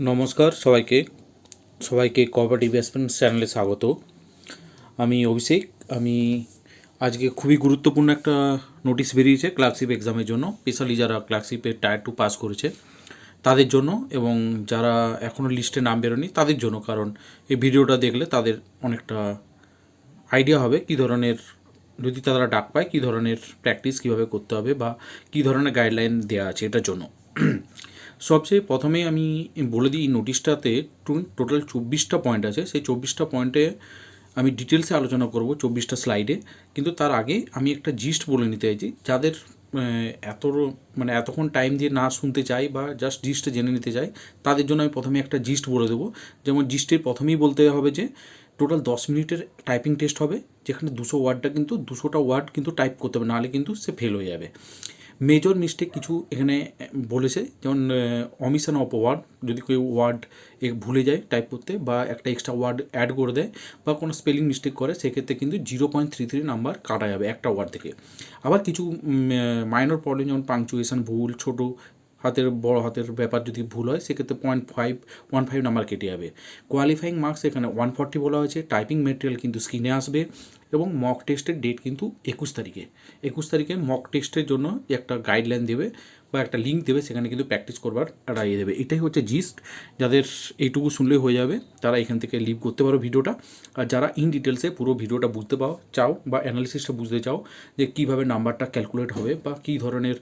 নমস্কার সবাইকে cooperative aspirants চ্যানেলে স্বাগত। আমি অভিষেক। আমি আজকে খুবই গুরুত্বপূর্ণ একটা নোটিশ বেরিয়েছে ক্লার্কশিপ এক্সামের জন্য, স্পেশালি যারা ক্লার্কশিপের টায়ার 2 পাস করেছে তাদের জন্য, এবং যারা এখনও লিস্টে নাম বেরোনি তাদের জন্য। কারণ এই ভিডিওটা দেখলে তাদের অনেকটা আইডিয়া হবে কী ধরনের, যদি তারা ডাক পায় কী ধরনের প্র্যাকটিস কীভাবে করতে হবে বা কী ধরনের গাইডলাইন দেওয়া আছে এটার জন্য। সবচেয়ে প্রথমে আমি বলে দিই, নোটিশটাতে টোটাল 24টা পয়েন্ট আছে। সেই 24টা পয়েন্টে আমি ডিটেলসে আলোচনা করব 24টা স্লাইডে। কিন্তু তার আগে আমি একটা জিস্ট বলে নিতে চাইছি, যাদের এত এতক্ষণ টাইম দিয়ে না শুনতে চাই বা জাস্ট জিস্টে জেনে নিতে চাই, তাদের জন্য আমি প্রথমে একটা জিস্ট বলে দেবো। যেমন জিস্টের প্রথমেই বলতে হবে যে টোটাল 10 মিনিটের টাইপিং টেস্ট হবে, যেখানে 200টা ওয়ার্ড কিন্তু টাইপ করতে হবে, নাহলে কিন্তু সে ফেল হয়ে যাবে। মেজর মিস্টেক কিছু এখানে বলেছে, যেমন অমিশন অফ ওয়ার্ড, যদি কেউ ওয়ার্ড ভুলে যায় টাইপ করতে বা একটা এক্সট্রা ওয়ার্ড অ্যাড করে দেয় বা কোনো স্পেলিং মিস্টেক করে, সেক্ষেত্রে কিন্তু 0.33 নাম্বার কাটা যাবে একটা ওয়ার্ড থেকে। আবার কিছু মাইনর প্রবলেম, যেমন পাংচুয়েশন ভুল, ছোটো হাতের বড় হাতের ব্যাপার যদি ভুল হয়, সেক্ষেত্রে 0.515 নাম্বার কেটে যাবে। কোয়ালিফাইং মার্কস এখানে 140 বলা হয়েছে। টাইপিং মেটেরিয়াল কিন্তু স্ক্রিনে আসবে, এবং মক টেস্টের ডেট কিন্তু 21 তারিখে মক টেস্টের জন্য একটা গাইডলাইন দেবে বা একটা লিঙ্ক দেবে, সেখানে কিন্তু প্র্যাকটিস করবার একটা ইয়ে দেবে। এটাই হচ্ছে জিস্ট। যাদের এইটুকু শুনলেই হয়ে যাবে তারা এখান থেকে লিভ করতে পারো ভিডিওটা। আর যারা ইন ডিটেলসে পুরো ভিডিওটা বুঝতে চাও বা অ্যানালিসিসটা বুঝতে চাও, যে কীভাবে নাম্বারটা ক্যালকুলেট হবে বা কী ধরনের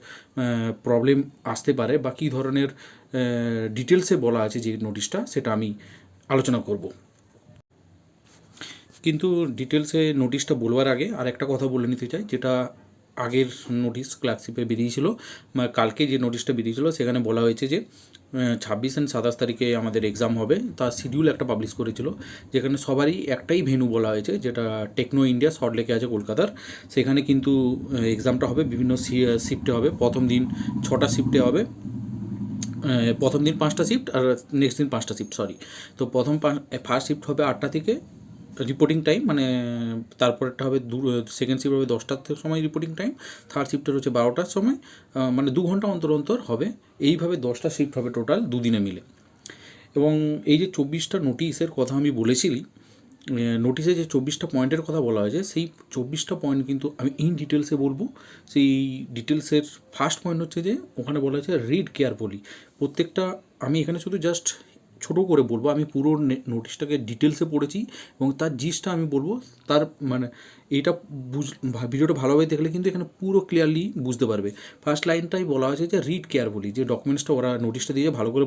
প্রবলেম আসতে পারে বা কী ধরনের ডিটেলসে বলা আছে যে নোটিশটা, সেটা আমি আলোচনা করব। কিন্তু ডিটেলসে নোটিশটা বলবার আগে আর একটা কথা বলে নিতে চাই, যেটা আগের নোটিশ ক্লার্কশিপে বেরিয়েছিল, কালকে যে নোটিশটা বেরিয়েছিল সেখানে বলা হয়েছে যে 26 আর 27 তারিখে আমাদের এক্সাম হবে। তার শিডিউল একটা পাবলিশ করেছিল, যেখানে সবারই একটাই ভেন্যু বলা হয়েছে, যেটা টেকনো ইন্ডিয়া সল্টলেকে আছে কলকাতার। সেখানে কিন্তু এক্সামটা হবে বিভিন্ন শিফটে হবে। প্রথম দিন 6টা শিফটে হবে, প্রথম দিন 5টা শিফট আর নেক্সট দিন 5টা শিফট, তো ফার্স্ট শিফট হবে 8টা থেকে রিপোর্টিং টাইম, তারপরেরটা হবে সেকেন্ড শিফট হবে 10টার সময় রিপোর্টিং টাইম, থার্ড শিফটের হচ্ছে 12টার সময়, 2 ঘন্টা অন্তর অন্তর হবে। এইভাবে 10টা শিফট হবে টোটাল দুদিনে মিলে। এবং এই যে 24টা নোটিশের কথা আমি বলেছিলি, নোটিশে যে 24টা পয়েন্টের কথা বলা হয়েছে, সেই 24টা পয়েন্ট কিন্তু আমি ইন ডিটেলসে বলবো। সেই ডিটেলসের ফার্স্ট পয়েন্ট হচ্ছে যে ওখানে বলা হয়েছে রিড কেয়ারফুলি। প্রত্যেকটা আমি এখানে শুধু জাস্ট ছোটো করে বলবো, আমি পুরো নোটিশটাকে ডিটেলসে পড়েছি এবং তার জিনিসটা আমি বলবো। তার এইটা ভিডিওটা ভালোভাবে দেখলে কিন্তু এখানে পুরো ক্লিয়ারলি বুঝতে পারবে। ফার্স্ট লাইনটাই বলা হয়েছে যে রিড কেয়ারফুলি, যে ডকুমেন্টসটা ওরা নোটিশটা দিয়ে ভালো করে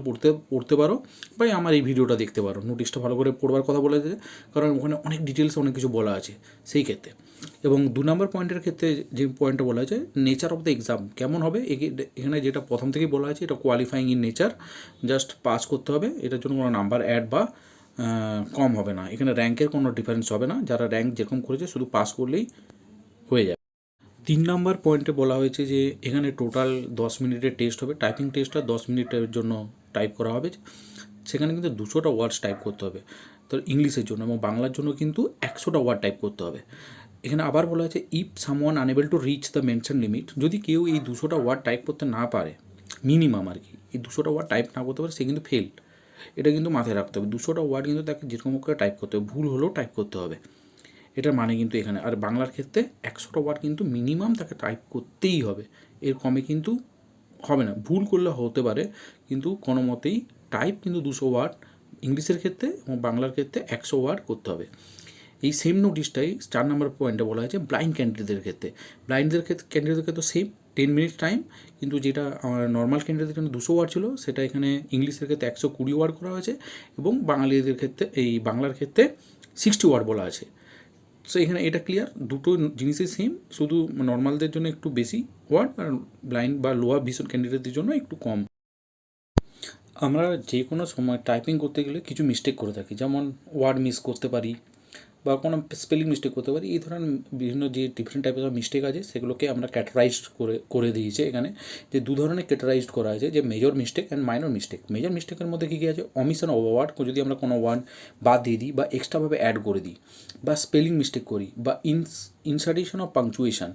পড়তে পারো, বা আমার এই ভিডিওটা দেখতে পারো। নোটিশটা ভালো করে পড়বার কথা বলেছে, কারণ ওখানে অনেক ডিটেলসে অনেক কিছু বলা আছে সেই ক্ষেত্রে। এবং 2 নম্বর পয়েন্টের ক্ষেত্রে যে পয়েন্টটা বলা হয়েছে, নেচার অফ দ্য এক্সাম কেমন হবে, এখানে যেটা প্রথম থেকেই বলা আছে, এটা qualifying in nature, just pass করতে হবে। এটার জন্য কোনো নাম্বার অ্যাড বা কম হবে না, এখানে র্যাঙ্কের কোনো ডিফারেন্স হবে না। যারা র্যাঙ্ক যেরকম করেছে শুধু পাস করলেই হয়ে যাবে। 3 নম্বর পয়েন্টে বলা হয়েছে যে এখানে টোটাল 10 মিনিটের টেস্ট হবে। টাইপিং টেস্টটা 10 মিনিটের জন্য টাইপ করা হবে। সেখানে কিন্তু 200টা ওয়ার্ডস টাইপ করতে হবে, তো ইংলিশের জন্য, এবং বাংলার জন্য কিন্তু 100টা ওয়ার্ড টাইপ করতে হবে। এখানে আবার বলা হয়েছে if someone unable to reach the mention limit, যদি কেউ এই 200টা ওয়ার্ড টাইপ করতে না পারে, মিনিমাম আর কি, এই 200টা ওয়ার্ড টাইপ না করতে পারে, সে কিন্তু ফেল। এটা কিন্তু মাথায় রাখতে হবে। 200টা ওয়ার্ড কিন্তু তাকে যেরকম করে টাইপ করতে হবে, ভুল হলেও টাইপ করতে হবে, এটার মানে কিন্তু এখানে। আর বাংলার ক্ষেত্রে 100টা ওয়ার্ড কিন্তু মিনিমাম তাকে টাইপ করতেই হবে, এর কমে কিন্তু হবে না। ভুল করলে হতে পারে, কিন্তু কোনো মতেই টাইপ কিন্তু 200 ওয়ার্ড ইংলিশের ক্ষেত্রে, এবং বাংলার ক্ষেত্রে 100 ওয়ার্ড করতে হবে। এই সেম নোটিশটাই 4 নম্বর পয়েন্টে বলা হয়েছে ব্লাইন্ড ক্যান্ডিডেটদের ক্ষেত্রে। ক্যান্ডিডেটদের ক্ষেত্রে সেম 10 মিনিট টাইম, কিন্তু যেটা আমার নর্মাল ক্যান্ডিডেটদের জন্য 200 ওয়ার্ড ছিল, সেটা এখানে ইংলিশের ক্ষেত্রে 120 ওয়ার্ড করা হয়েছে, এবং বাঙালিদের ক্ষেত্রে বাংলার ক্ষেত্রে 60 ওয়ার্ড বলা আছে। সো এখানে এটা ক্লিয়ার, দুটো জিনিসই সেম, শুধু নর্মালদের জন্য একটু বেশি ওয়ার্ড আর ব্লাইন্ড বা লোয়ার ভিশন ক্যান্ডিডেটদের জন্য একটু কম। আমরা যে কোনো সময় টাইপিং করতে গেলে কিছু মিস্টেক করে থাকি, যেমন ওয়ার্ড মিস করতে পারি, বা কোনো স্পেলিং মিস্টেক করতে পারি। এই ধরনের বিভিন্ন যে ডিফারেন্ট টাইপের মিস্টেক আছে সেগুলোকে আমরা ক্যাটারাইজড করে দিয়েছে এখানে, যে দু ধরনের ক্যাটারাইজড করা আছে, যে major mistake and minor mistake. Major মিস্টেকের মধ্যে কী কী আছে, অমিশন অফ ওয়ার্ড, যদি আমরা কোনো ওয়ার্ড বাদ দিয়ে দিই বা এক্সট্রাভাবে অ্যাড করে দিই, বা স্পেলিং মিস্টেক করি, বা ইনসার্টেশন অফ পাংচুয়েশন,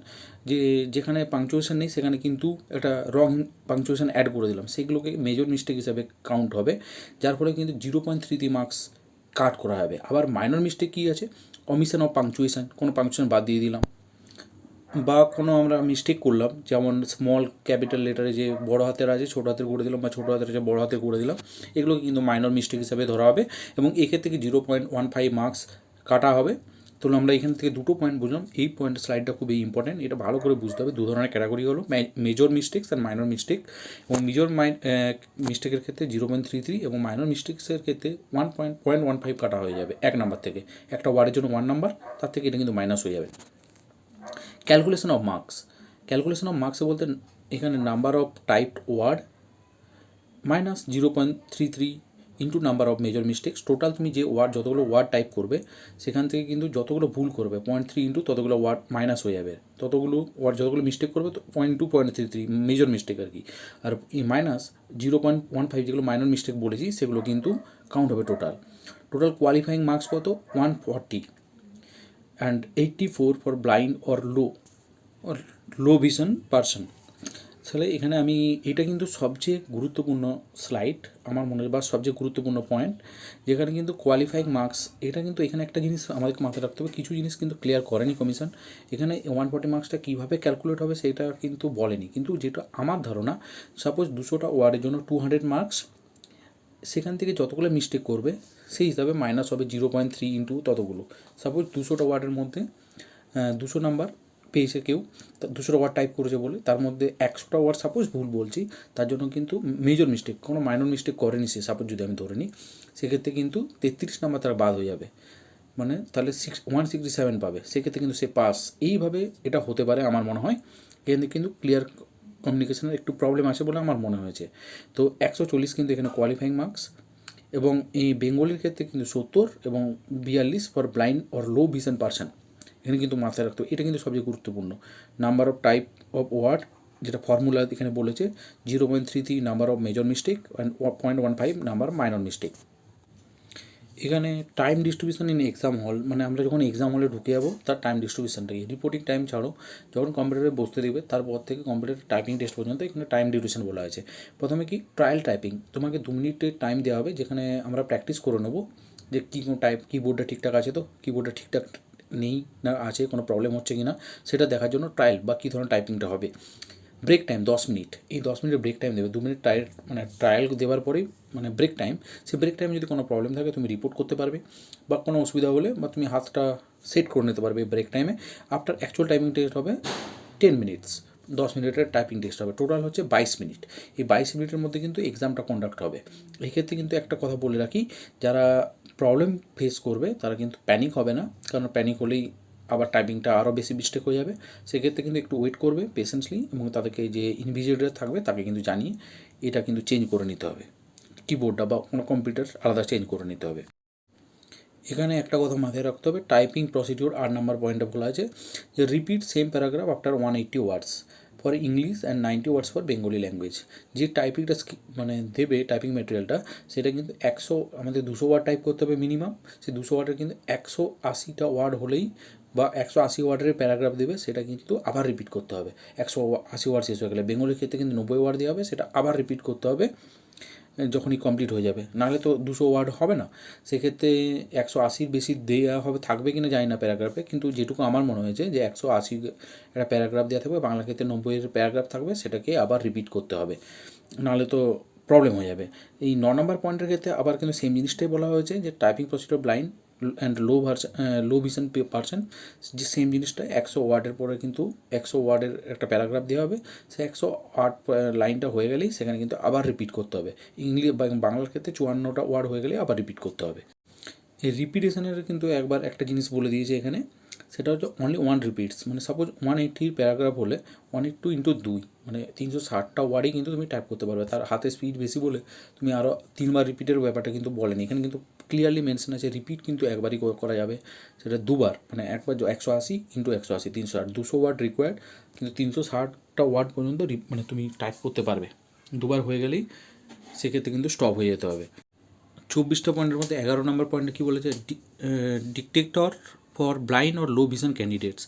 যেখানে পাংচুয়েশন নেই সেখানে কিন্তু একটা রং পাংচুয়েশন অ্যাড করে দিলাম, সেগুলোকে মেজর মিস্টেক হিসাবে কাউন্ট হবে, যার ফলে কিন্তু 0.33 মার্কস কাট করা হবে। আবার মাইনর মিস্টেক কী আছে, অমিশন অফ পাংচুয়েশন, কোনো পাংচুয়েশন বাদ দিয়ে দিলাম, বা কোনো আমরা মিস্টেক করলাম, যেমন স্মল ক্যাপিটাল লেটারে যে বড় হাতের আছে ছোটো হাতের করে দিলাম, বা ছোটো হাতের আছে বড় হাতে করে দিলাম, এগুলোকে কিন্তু মাইনর মিস্টেক হিসাবে ধরা হবে, এবং এক্ষেত্রে 0.15 মার্কস কাটা হবে। তো আমরা এখান থেকে দুটো পয়েন্ট বুঝলাম, এই পয়েন্ট স্লাইডটা খুবই ইম্পর্টেন্ট, এটা ভালো করে বুঝতে হবে। দু ধরনের ক্যাটাগরি হলো মেজর মিস্টেক্স আর মাইনর মিস্টেক, এবং মেজর মিস্টেকের ক্ষেত্রে 0.33 এবং মাইনর মিস্টেক্সের ক্ষেত্রে 1.15 কাটা হয়ে যাবে এক নাম্বার থেকে। একটা ওয়ার্ডের জন্য 1 নাম্বার, তার থেকে এটা কিন্তু মাইনাস হয়ে যাবে। Calculation of marks, calculation of মার্কসে বলতে এখানে number of typed word minus 0.33 into number of major mistakes. Total তুমি যে যতগুলো ওয়ার্ড টাইপ করবে সেখান থেকে কিন্তু যতগুলো ভুল করবে 0.3 ইন্টু ততগুলো ওয়ার্ড মাইনাস হয়ে যাবে, যতগুলো মিস্টেক করবে তো 0.33 মেজর মিস্টেক আর কি, আর মাইনাস 0.15 যেগুলো মাইনর মিস্টেক বলেছি সেগুলো কিন্তু কাউন্ট হবে টোটাল কোয়ালিফাইং মার্কস কত, 140 and 84 for blind or low vision person. তাহলে এখানে আমি এটা কিন্তু সবচেয়ে গুরুত্বপূর্ণ স্লাইড আমার মনে হয়, বা সবচেয়ে গুরুত্বপূর্ণ পয়েন্ট, যেখানে কিন্তু কোয়ালিফাইং মার্কস, এটা কিন্তু এখানে একটা জিনিস আমাদেরকে মাথায় রাখতে হবে, কিছু জিনিস কিন্তু ক্লিয়ার করেনি কমিশন। এখানে 140 মার্কসটা কীভাবে ক্যালকুলেট হবে সেটা কিন্তু বলেনি, কিন্তু যেটা আমার ধারণা, সাপোজ 200টা ওয়ার্ডের জন্য 200 মার্কস, সেখান থেকে যতগুলো মিস্টেক করবে সেই হিসাবে মাইনাস হবে 0.3 ইন্টু ততগুলো। সাপোজ 200টা ওয়ার্ডের মধ্যে 200 নাম্বার পেয়েছে কেউ, 200টা ওয়ার্ড টাইপ করেছে বলে, তার মধ্যে 100টা ওয়ার্ড সাপোজ ভুল বলছি, তার জন্য কিন্তু মেজর মিস্টেক, কোনো মাইনর মিস্টেক করেনি সে, সাপোজ যদি আমি ধরে নিই, সেক্ষেত্রে কিন্তু 33 নাম্বার তার বাদ হয়ে যাবে, মানে তাহলে 167 পাবে, সেক্ষেত্রে কিন্তু সে পাস। এইভাবে এটা হতে পারে আমার মনে হয়, এখানে কিন্তু ক্লিয়ার কমিউনিকেশনের একটু প্রবলেম আছে বলে আমার মনে হয়েছে। তো 140 কিন্তু এখানে কোয়ালিফাইং মার্কস, এবং এই বেঙ্গলির ক্ষেত্রে কিন্তু 70 এবং 42 for blind or low vision person, এখানে কিন্তু মাথায় রাখতে হবে, এটা কিন্তু সবচেয়ে গুরুত্বপূর্ণ। Number of type of word, যেটা ফর্মুলা এখানে বলেছে, 0.33 number of major mistake and 0.15 number minor mistake. এখানে time distribution in exam hall, মানে আমরা যখন এক্সাম হলে ঢুকে যাবো তার টাইম ডিস্ট্রিবিউশনটাকে, রিপোর্টিং টাইম ছাড়ো, যখন কম্পিউটারে বসতে দেবে তারপর থেকে কম্পিউটার টাইপিং টেস্ট পর্যন্ত এখানে টাইম ডিউরেশন বলা আছে। প্রথমে কি ট্রায়াল টাইপিং, তোমাকে 2 মিনিটের টাইম দেওয়া হবে, যেখানে আমরা প্র্যাকটিস করে নেবো যে কী কিবোর্ডটা ঠিকঠাক আছে, তো কিবোর্ডটা ঠিকঠাক নেই না আছে, কোনো প্রবলেম হচ্ছে কি না সেটা দেখার জন্য ট্রায়াল বা কী ধরনের টাইপিংটা হবে। ব্রেক টাইম 10 মিনিট, এই 10 মিনিটের ব্রেক টাইম দেবে, 2 মিনিট ট্রায়াল দেওয়ার পরেই ব্রেক টাইম, সেই ব্রেক টাইমে যদি কোনো প্রবলেম থাকে তুমি রিপোর্ট করতে পারবে, বা কোনো অসুবিধা হলে বা তুমি হাতটা সেট করে নিতে পারবে ব্রেক টাইমে। আফটার অ্যাকচুয়াল টাইপিং টেস্ট হবে 10 মিনিটস, 10 মিনিটের টাইপিং টেস্ট হবে, টোটাল হচ্ছে 22 মিনিট। এই 22 মিনিটের মধ্যে কিন্তু এক্সামটা কন্ডাক্ট হবে। এক্ষেত্রে কিন্তু একটা কথা বলে রাখি, যারা প্রবলেম ফেস করবে তারা কিন্তু প্যানিক হবে না, কারণ প্যানিক হলেই আবার টাইপিংটা আরও বেশি মিস্টেক হয়ে যাবে। সেক্ষেত্রে কিন্তু একটু ওয়েট করবে পেশেন্সলি, এবং তাদেরকে যে ইনভিজিলেটর থাকবে তাকে কিন্তু জানিয়ে এটা কিন্তু চেঞ্জ করে নিতে হবে, কিবোর্ডটা বা কোনো কম্পিউটার আলাদা চেঞ্জ করে নিতে হবে। এখানে একটা কথা মাথায় রাখতে হবে, টাইপিং প্রসিডিওর 8 নাম্বার পয়েন্টে বলা আছে যে repeat same paragraph after 180 words for English and 90 words for Bengali language. যে টাইপিংটা দেবে টাইপিং ম্যাটেরিয়ালটা, সেটা কিন্তু আমাদের 200 ওয়ার্ড টাইপ করতে হবে মিনিমাম, সেই 200 ওয়ার্ডের কিন্তু 180টা ওয়ার্ড হলেই, বা 180 ওয়ার্ডের প্যারাগ্রাফ দেবে, সেটা কিন্তু আবার রিপিট করতে হবে। 180 ওয়ার্ড শেষ হয়ে গেলে বেঙ্গলির ক্ষেত্রে কিন্তু 90 ওয়ার্ড দেওয়া হবে, সেটা আবার রিপিট করতে হবে যখনই কমপ্লিট হয়ে যাবে, নাহলে তো 200 ওয়ার্ড হবে না। সেক্ষেত্রে 180-র বেশি দেওয়া হবে, থাকবে কিনা জানি না প্যারাগ্রাফে, কিন্তু যেটুকু আমার মনে হয়েছে যে 180 একটা প্যারাগ্রাফ দেওয়া থাকবে, বাংলা ক্ষেত্রে 90-এর প্যারাগ্রাফ থাকবে, সেটাকে আবার রিপিট করতে হবে, নাহলে তো প্রবলেম হয়ে যাবে। এই 9 নম্বর পয়েন্টের ক্ষেত্রে আবার কিন্তু সেম জিনিসটাই বলা হয়েছে, যে typing procedure blind and low vision person, যে সেম জিনিসটা 100 ওয়ার্ডের পরে কিন্তু 100 ওয়ার্ডের একটা প্যারাগ্রাফ দেওয়া হবে, সে 100 ওয়ার্ড লাইনটা হয়ে গেলেই সেখানে কিন্তু আবার রিপিট করতে হবে। ইংলিশ বা বাংলার ক্ষেত্রে 54টা ওয়ার্ড হয়ে গেলে আবার রিপিট করতে হবে। এই রিপিটেশনের কিন্তু একবার একটা জিনিস বলে দিয়েছে এখানে, সেটা হচ্ছে অনলি 1 রিপিটস, মানে সাপোজ 180 প্যারাগ্রাফ হলে 180 ইন্টু 2 মানে 360টা ওয়ার্ডই কিন্তু তুমি টাইপ করতে পারবে। তার হাতে স্পিড বেশি বলে তুমি আরও 3বার রিপিটের ব্যাপারটা কিন্তু বলেনি, এখানে কিন্তু ক্লিয়ারলি মেনশন আছে রিপিট কিন্তু একবারই করা যাবে, সেটা দুবার, মানে একবার 180 ইন্টু 180 360, 200 ওয়ার্ড রিকোয়ার্ড, কিন্তু 360টা ওয়ার্ড পর্যন্ত মানে তুমি টাইপ করতে পারবে। দুবার হয়ে গেলেই সেক্ষেত্রে কিন্তু স্টপ হয়ে যেতে হবে। 24টা পয়েন্টের মধ্যে 11 নম্বর পয়েন্টে কী বলেছে, detector for blind or low vision candidates,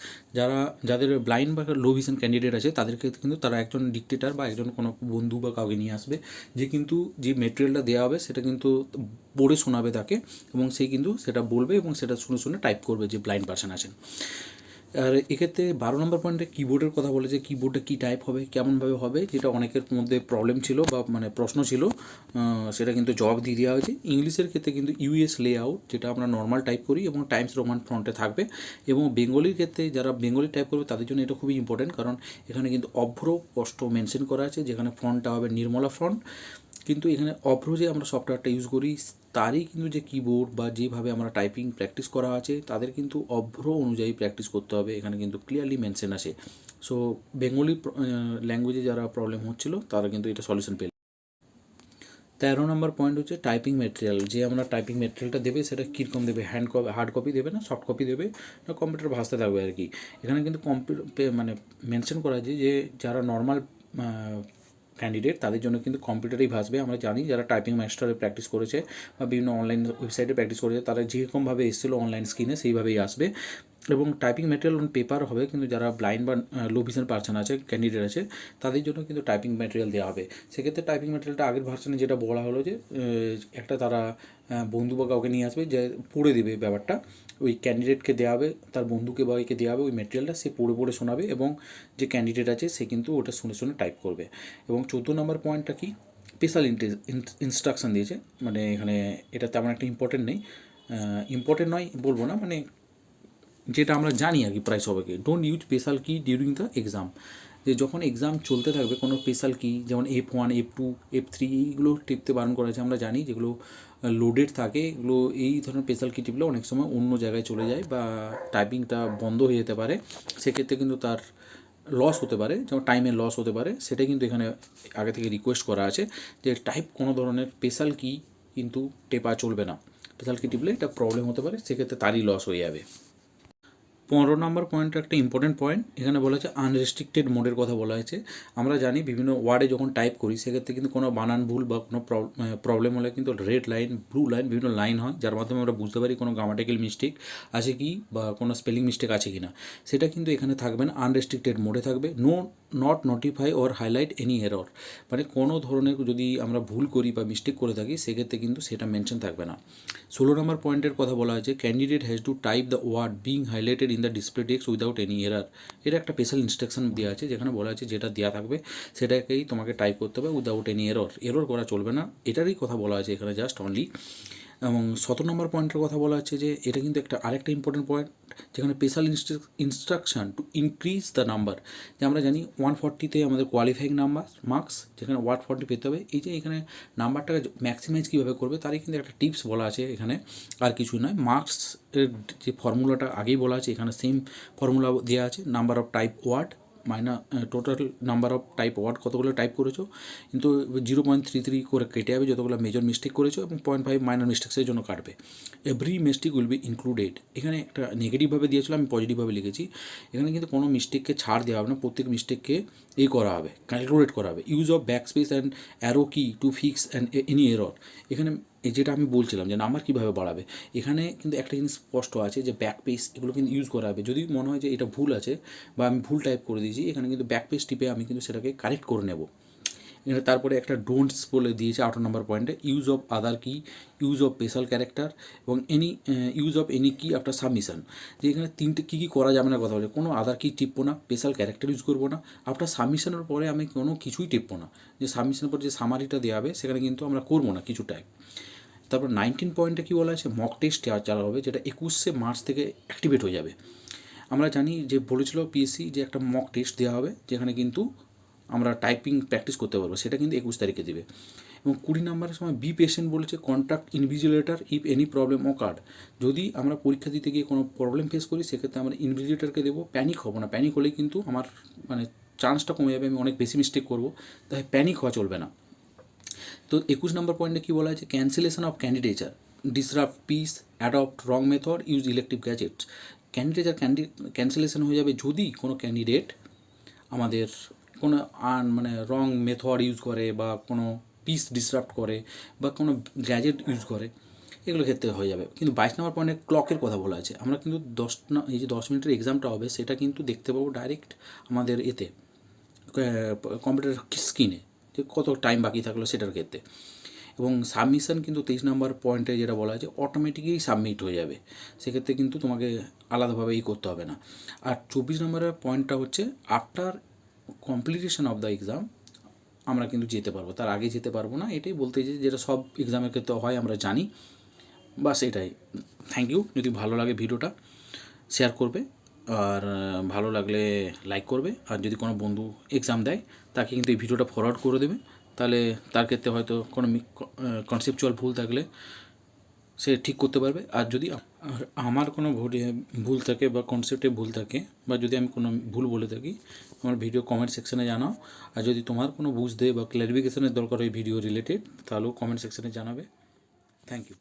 যাদের ব্লাইন্ড বা লো ভিশন ক্যান্ডিডেট আছে তাদেরকে কিন্তু তারা একজন ডিক্টেটার বা একজন কোনো বন্ধু বা কাউকে নিয়ে আসবে, যে কিন্তু যে মেটেরিয়ালটা দেওয়া হবে সেটা কিন্তু পড়ে শোনাবে তাকে, এবং সে কিন্তু সেটা বলবে এবং সেটা শুনে শুনে টাইপ করবে যে ব্লাইন্ড পার্সন আছেন। আর এক্ষেত্রে 12 নম্বর পয়েন্টে কিবোর্ডের কথা বলেছে, কিবোর্ডে কী টাইপ হবে, কেমনভাবে হবে, যেটা অনেকের মধ্যে প্রবলেম ছিল বা মানে প্রশ্ন ছিল, সেটা কিন্তু জবাব দিয়ে দেওয়া হয়েছে। ইংলিশের ক্ষেত্রে কিন্তু ইউএস লেআউট, যেটা আমরা নর্মাল টাইপ করি এবং টাইমস রোমান ফ্রন্টে থাকবে, এবং বেঙ্গলির ক্ষেত্রে যারা বেঙ্গলি টাইপ করবে তাদের জন্য এটা খুবই ইম্পর্টেন্ট, কারণ এখানে কিন্তু অভ্র স্পষ্ট মেনশন করা আছে, যেখানে ফ্রন্টটা হবে নির্মলা ফ্রন্ট, কিন্তু এখানে অভ্র যে আমরা সফটওয়্যারটা ইউজ করি তারই কিন্তু যে কিবোর্ড বা যেভাবে আমরা টাইপিং প্র্যাকটিস করা আছে তাদের কিন্তু অভ্র অনুযায়ী প্র্যাকটিস করতে হবে, এখানে কিন্তু ক্লিয়ারলি মেনশন আছে। সো বেঙ্গলি ল্যাঙ্গুয়েজে যারা প্রবলেম হচ্ছিল তারা কিন্তু এটা সলিউশন পেল। 13 নম্বর পয়েন্ট হচ্ছে টাইপিং ম্যাটেরিয়াল, যে আমরা টাইপিং ম্যাটেরিয়ালটা দেবে সেটা কীরকম দেবে, হার্ড কপি দেবে না সফট কপি দেবে না কম্পিউটার ভাষাতে থাকবে আর কি। এখানে কিন্তু মানে মেনশন করা আছে যে যারা নর্মাল ক্যান্ডিডেট তাদের জন্য কিন্তু কম্পিউটারেই ভাসবে। আমরা জানি যারা টাইপিং মাস্টারে প্র্যাকটিস করেছে বা বিভিন্ন অনলাইন ওয়েবসাইটে প্র্যাকটিস করেছে তারা যেরকমভাবে এসেছিলো অনলাইন স্ক্রিনে সেইভাবেই আসবে, এবং টাইপিং ম্যাটেরিয়াল অন পেপার হবে, কিন্তু যারা ব্লাইন্ড বা লো ভিশন পার্সন আছে ক্যান্ডিডেট আছে তাদের জন্য কিন্তু টাইপিং ম্যাটেরিয়াল দেওয়া হবে। সেক্ষেত্রে টাইপিং ম্যাটেরিয়ালটা আগের ভার্সনে যেটা বলা হলো যে একটা তারা বন্ধু বা কাউকে নিয়ে আসবে যে পড়ে দেবে ব্যাপারটা, ওই ক্যান্ডিডেটকে দেওয়া হবে, তার বন্ধুকে বা ওইকে দেওয়া হবে ওই ম্যাটেরিয়ালটা, সে পড়ে পড়ে শোনাবে এবং যে ক্যান্ডিডেট আছে সে কিন্তু ওটা শুনে শুনে টাইপ করবে। এবং 14 নম্বর পয়েন্টটা কি, স্পেশাল ইনস্ট্রাকশান দিয়েছে, মানে এখানে এটা তেমন একটা ইম্পর্টেন্ট নেই, ইম্পর্টেন্ট নয় বলবো না, মানে যেটা আমরা জানি আর কি প্রায় সবাইকে, ডোন্ট ইউজ স্পেশাল কি ডিউরিং দ্য এক্সাম, যে যখন এক্সাম চলতে থাকবে কোনো স্পেশাল কি যেমন F1 F2 F3 এইগুলো টিপতে বারণ করা আছে। আমরা জানি যেগুলো লোডেড থাকে এগুলো এই ধরনের স্পেশাল কি টিপলে অনেক সময় অন্য জায়গায় চলে যায় বা টাইপিংটা বন্ধ হয়ে যেতে পারে, সেক্ষেত্রে কিন্তু তার লস হতে পারে, যেমন টাইমের লস হতে পারে, সেটা কিন্তু এখানে আগে থেকে রিকোয়েস্ট করা আছে যে টাইপ কোনো ধরনের স্পেশাল কি কিন্তু টেপা চলবে না, স্পেশাল কি টিপলে এটা প্রবলেম হতে পারে, সেক্ষেত্রে তারই লস হয়ে যাবে। 15 নম্বর পয়েন্টটা একটা ইম্পর্টেন্ট পয়েন্ট, এখানে বলা হচ্ছে আনরেস্ট্রিক্টেড মোডের কথা বলা হয়েছে। আমরা জানি বিভিন্ন ওয়ার্ডে যখন টাইপ করি সেক্ষেত্রে কিন্তু কোনো বানান ভুল বা কোনো প্রবলেম হলে কিন্তু রেড লাইন ব্লু লাইন বিভিন্ন লাইন হয়, যার মাধ্যমে আমরা বুঝতে পারি কোনো গ্রামাটিক্যাল মিস্টেক আছে কি বা কোনো স্পেলিং মিস্টেক আছে কি না, সেটা কিন্তু এখানে থাকবে না, আনরেস্ট্রিক্টেড মোডে থাকবে। Not notify or highlight any error, মানে কোনো ধরনের যদি আমরা ভুল করি বা মিস্টেক করে থাকি সেক্ষেত্রে কিন্তু সেটা মেনশন থাকবে না। 16 নম্বর পয়েন্টের কথা বলা হয়েছে candidate has to type the word being highlighted in the display text without any error, এটা একটা স্পেশাল ইনস্ট্রাকশন দেওয়া আছে যেখানে বলা আছে যেটা দেওয়া থাকবে সেটাকেই তোমাকে টাইপ করতে হবে উইদাউট এনি এরর করা চলবে না, এটারই কথা বলা আছে এখানে জাস্ট অনলি। এবং 17 নম্বর পয়েন্টের কথা বলা হচ্ছে যে এটা কিন্তু একটা আরেকটা ইম্পর্টেন্ট পয়েন্ট, যেখানে special instruction to increase the number, যে আমরা জানি 140তে আমাদের কোয়ালিফাইং নাম্বার মার্কস, যেখানে 140 পেতে হবে, এই যে এখানে নাম্বারটাকে ম্যাক্সিমাইজ কীভাবে করবে তারই কিন্তু একটা টিপস বলা আছে এখানে, আর কিছু নয়। মার্কসের যে ফর্মুলাটা আগেই বলা আছে এখানে সেম ফর্মুলা দেওয়া আছে, number of type word total number of type word কতগুলো টাইপ করেছো, কিন্তু 0.33 করে কেটে যাবে যতগুলো মেজর মিস্টেক করেছো, এবং 0.5 মাইনর মিস্টেক্সের জন্য কাটবে। Every mistake will be included, এখানে একটা নেগেটিভভাবে দিয়েছিল, আমি পজিটিভভাবে লিখেছি, এখানে কিন্তু কোনো মিস্টেককে ছাড় দেওয়া হবে না, প্রত্যেক মিস্টেককে করা হবে, ক্যালকুলেট করা হবে। Use of back space and arrow কি to fix and any error, এখানে যেটা আমি বলছিলাম যে নাম্বার কীভাবে বাড়াবে, এখানে কিন্তু একটা জিনিস স্পষ্ট আছে যে ব্যাক পেজ এগুলো কিন্তু ইউজ করা হবে, যদি মনে হয় যে এটা ভুল আছে বা আমি ভুল টাইপ করে দিয়েছি, এখানে কিন্তু ব্যাক পেজ টিপে আমি কিন্তু সেটাকে কারেক্ট করে নেব। এখানে তারপরে একটা ডোন্টস বলে দিয়েছে 18 নম্বর পয়েন্টে, ইউজ অফ আদার কি, ইউজ অফ স্পেশাল ক্যারেক্টার এবং ইউজ অফ এনি কি আফটার সাবমিশন, যে এখানে তিনটে কী কী করা যাবে না কথা বলে, কোনো আদার কি টিপবো না, স্পেশাল ক্যারেক্টার ইউজ করবো না, আফটার সাবমিশনের পরে আমি কোনো কিছুই টিপবো না, যে সাবমিশনের পর যে সামারিটা দেওয়া হবে সেখানে কিন্তু আমরা করবো না কিছু টাইপ। তারপর 19 পয়েন্টে কী বলা আছে, মক টেস্ট চালা হবে, যেটা 21শে মার্চ থেকে অ্যাক্টিভেট হয়ে যাবে। আমরা জানি যে বলেছিল পিএসসি যে একটা মক টেস্ট দেওয়া হবে যেখানে কিন্তু আমরা টাইপিং প্র্যাকটিস করতে পারবো, সেটা কিন্তু 21 তারিখে দেবে। এবং 20 নম্বরের সময় বি পেশেন্ট বলেছে, contact invigilator if any problem occurred, যদি আমরা পরীক্ষা দিতে গিয়ে কোনো প্রবলেম ফেস করি সেক্ষেত্রে আমরা ইনভিজিলেটরকে দেবো, প্যানিক হবো না, প্যানিক হলেই কিন্তু আমার মানে চান্সটা কমে যাবে, আমি অনেক বেশি মিস্টেক করবো, তাই প্যানিক হওয়া চলবে না। তো 21 নম্বর পয়েন্টে কী বলা আছে, cancellation of candidature, disrupt piece, adopt wrong method, use elective gadgets. Candidate cancellation হয়ে যাবে যদি কোনো ক্যান্ডিডেট আমাদের কোনো মানে রং মেথড ইউজ করে বা কোনো পিস ডিসরাপ্ট করে বা কোনো গ্যাজেট ইউজ করে, এগুলো ক্ষেত্রে হয়ে যাবে। কিন্তু 22 নম্বর পয়েন্টে ক্লকের কথা বলা আছে। আমরা কিন্তু এই যে 10 মিনিটের এক্সামটা হবে সেটা কিন্তু দেখতে পাবো ডাইরেক্ট আমাদের এতে কম্পিউটার স্ক্রিনে, যে কত টাইম বাকি থাকলো সেটার ক্ষেত্রে। এবং সাবমিশন কিন্তু 23 নম্বর পয়েন্টে যেটা বলা আছে অটোমেটিকই সাবমিট হয়ে যাবে, সেক্ষেত্রে কিন্তু তোমাকে আলাদাভাবে করতে হবে না। আর 24 নম্বরের পয়েন্টটা হচ্ছে after completion of the exam আমরা কিন্তু যেতে পারবো, তার আগে যেতে পারবো না। এটাই বলতে যে যেটা সব এক্সামের ক্ষেত্রে হয় আমরা জানি, বাস এটাই। Thank you. যদি ভালো লাগে ভিডিওটা শেয়ার করবে, আর ভালো লাগলে লাইক করবে। আর যদি কোনো বন্ধু এক্সাম দেয় তাকে কিন্তু এই ভিডিওটা ফরওয়ার্ড করে দেবে, তাহলে তার ক্ষেত্রে হয়তো কোনো কনসেপচুয়াল ভুল থাকলে সে ঠিক করতে পারবে। আর যদি আমার কোনো ভুল থাকে বা কনসেপ্টে ভুল থাকে বা যদি আমি কোনো ভুল বলে থাকি, আমার ভিডিও কমেন্ট সেকশানে জানাও। আর যদি তোমার কোনো বুঝতে বা ক্ল্যারিফিকেশনের দরকার হয় ভিডিও রিলেটেড, তাহলেও কমেন্ট সেকশানে জানাবে। Thank you.